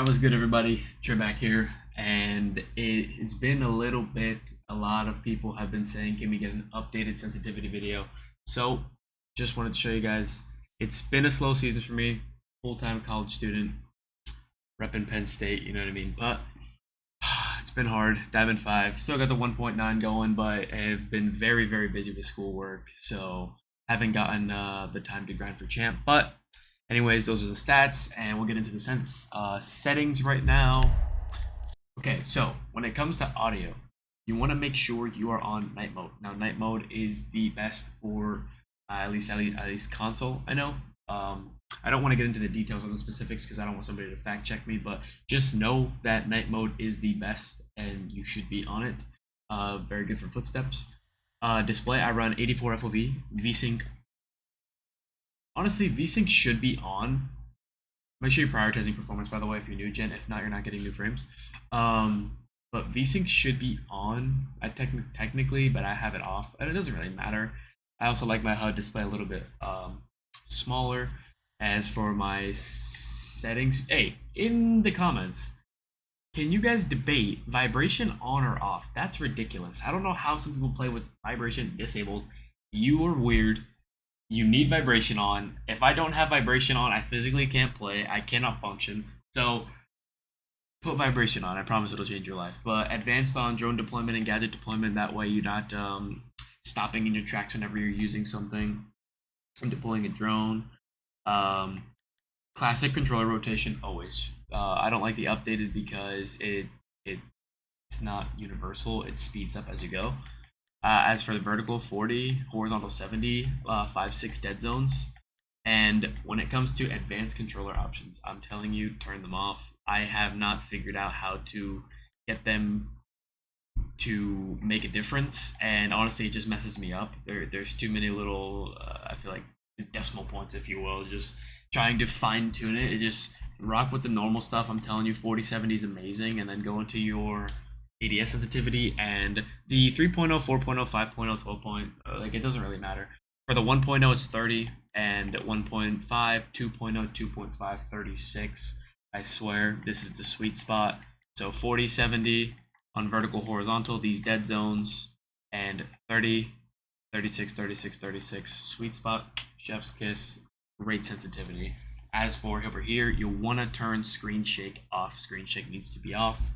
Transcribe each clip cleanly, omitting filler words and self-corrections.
Alright, what's good, everybody? Trey back here, and it's been a little bit. A lot of people have been saying, can we get an updated sensitivity video? So, just wanted to show you guys. It's been a slow season for me, full-time college student, repping Penn State, you know what I mean? But it's been hard. Diamond 5, still got the 1.9 going, but I've been very, very busy with schoolwork, so haven't gotten the time to grind for champ. But anyways, those are the stats, and we'll get into the settings right now. Okay, so when it comes to audio, you want to make sure you are on night mode. Now, night mode is the best for at least console. I know. I don't want to get into the details on the specifics because I don't want somebody to fact check me, but just know that night mode is the best, and you should be on it. Very good for footsteps. Display, I run 84 FOV. VSync. Honestly, VSync should be on. Make sure you're prioritizing performance, by the way, if you're new gen. If not, you're not getting new frames. But VSync should be on technically, but I have it off, and it doesn't really matter. I also like my HUD display a little bit smaller. As for my settings, hey, in the comments, can you guys debate vibration on or off? That's ridiculous. I don't know how some people play with vibration disabled. You are weird. You need vibration on. If I don't have vibration on, I physically can't play. I cannot function. So put vibration on. I promise it'll change your life. But advanced on drone deployment and gadget deployment. That way you're not stopping in your tracks whenever you're using something. I'm deploying a drone. Classic controller rotation always. I don't like the updated because it's not universal. It speeds up as you go. As for the vertical, 40, horizontal 70, 5-6 dead zones. And when it comes to advanced controller options, I'm telling you, turn them off. I have not figured out how to get them to make a difference, and honestly, it just messes me up. There's too many little, I feel like, decimal points, if you will. Just trying to fine tune it. It just rock with the normal stuff. I'm telling you, 4070 is amazing, and then go into your ADS sensitivity, and the 3.0, 4.0, 5.0, 12. Like, it doesn't really matter. For the 1.0, it's 30, and 1.5, 2.0, 2.5, 36. I swear, this is the sweet spot. So 40, 70 on vertical, horizontal, these dead zones, and 30, 36, 36, 36. Sweet spot, chef's kiss, great sensitivity. As for over here, you'll want to turn screen shake off. Screen shake needs to be off.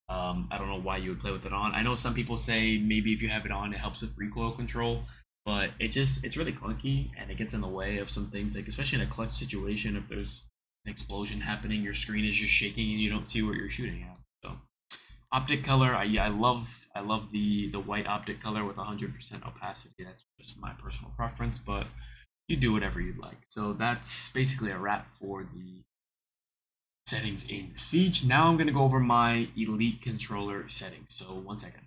I don't know why you would play with it on. I know some people say maybe if you have it on, it helps with recoil control, but it's really clunky, and it gets in the way of some things, like especially in a clutch situation. If there's an explosion happening, your screen is just shaking and you don't see what you're shooting at. So optic color, I love the white optic color with 100% opacity. That's just my personal preference, but you do whatever you'd like. So that's basically a wrap for the settings in Siege. Now I'm going to go over my Elite controller settings. So 1 second.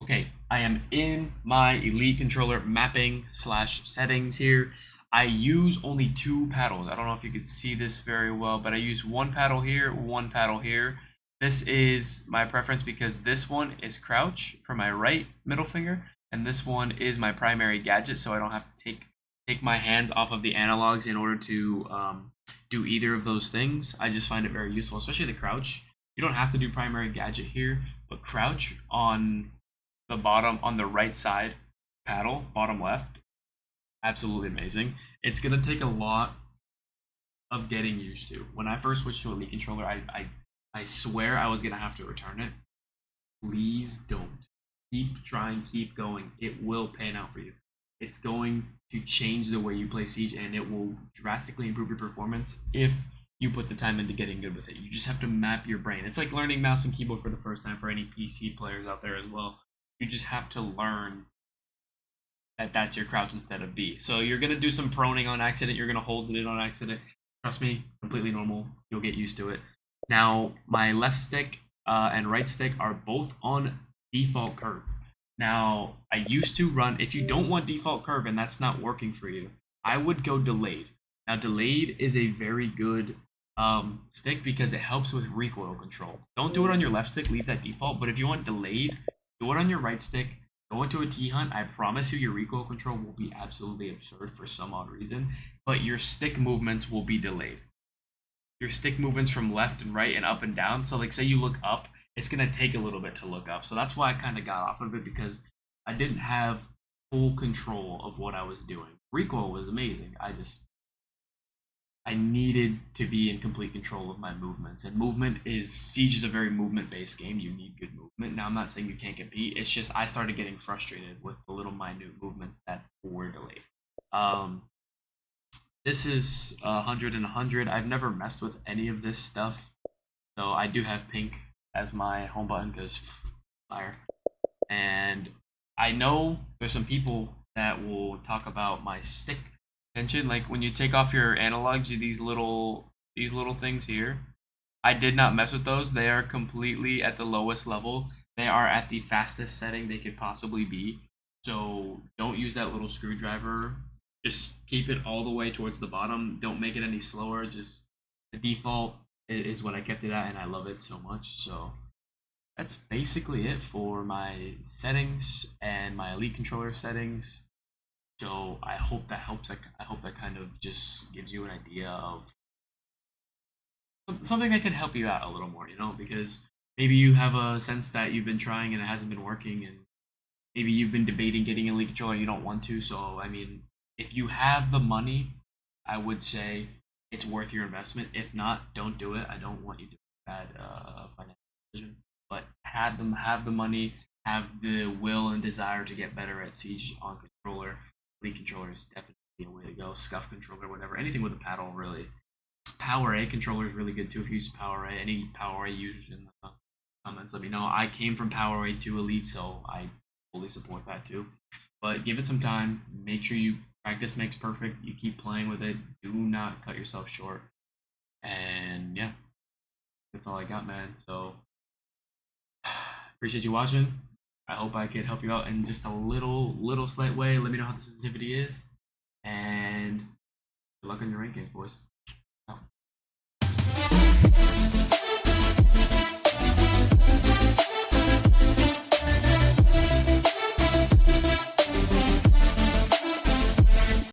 Okay, I am in my Elite controller mapping / settings here. I use only 2 paddles. I don't know if you can see this very well, but I use 1 paddle here, 1 paddle here. This is my preference because this one is crouch for my right middle finger, and this one is my primary gadget, so I don't have to take my hands off of the analogs in order to do either of those things. I just find it very useful, especially the crouch. You don't have to do primary gadget here, but crouch on the bottom, on the right side paddle, bottom left, absolutely amazing. It's gonna take a lot of getting used to. When I first switched to Elite controller, I swear I was gonna have to return it. Please don't. Keep trying, keep going. It will pan out for you. It's going to change the way you play Siege, and it will drastically improve your performance if you put the time into getting good with it. You just have to map your brain. It's like learning mouse and keyboard for the first time for any PC players out there as well. You just have to learn that that's your crouch instead of B. So you're going to do some proning on accident. You're going to hold it on accident. Trust me, completely normal. You'll get used to it. Now, my left stick and right stick are both on default curve. Now, I used to run, if you don't want default curve and that's not working for you, I would go delayed. Now, delayed is a very good stick because it helps with recoil control. Don't do it on your left stick, leave that default, but if you want delayed, do it on your right stick, go into a T-hunt. I promise you your recoil control will be absolutely absurd for some odd reason, but your stick movements will be delayed. your stick movements from left and right and up and down. So like say you look up, it's gonna take a little bit to look up. So that's why I kind of got off of it because I didn't have full control of what I was doing. Recoil was amazing. I needed to be in complete control of my movements. And movement is Siege is a very movement based game. You need good movement. Now I'm not saying you can't compete. It's just I started getting frustrated with the little minute movements that were delayed. Um, this is 100 and 100. I've never messed with any of this stuff. So I do have pink as my home button because fire. And I know there's some people that will talk about my stick tension. Like when you take off your analogs, these little things here. I did not mess with those. They are completely at the lowest level. They are at the fastest setting they could possibly be. So don't use that little screwdriver. Just keep it all the way towards the bottom. Don't make it any slower. Just the default is what I kept it at, and I love it so much. So that's basically it for my settings and my Elite controller settings. So I hope that helps. I hope that kind of just gives you an idea of something that can help you out a little more, because maybe you have a sense that you've been trying and it hasn't been working, and maybe you've been debating getting a Elite controller and you don't want to. So, I mean, if you have the money, I would say it's worth your investment. If not, don't do it. I don't want you to bad financial decision. But have the money, have the will and desire to get better at Siege on controller. Elite controller is definitely a way to go. Scuff controller, whatever. Anything with a paddle, really. Power A controller is really good too. If you use Power A, any Power A users in the comments, let me know. I came from Power A to Elite, so I fully support that too. But give it some time. Make sure you practice makes perfect. You keep playing with it. Do not cut yourself short. And yeah, that's all I got, man. So appreciate you watching. I hope I could help you out in just a little slight way. Let me know how the sensitivity is. And good luck on your ranking, boys. Out.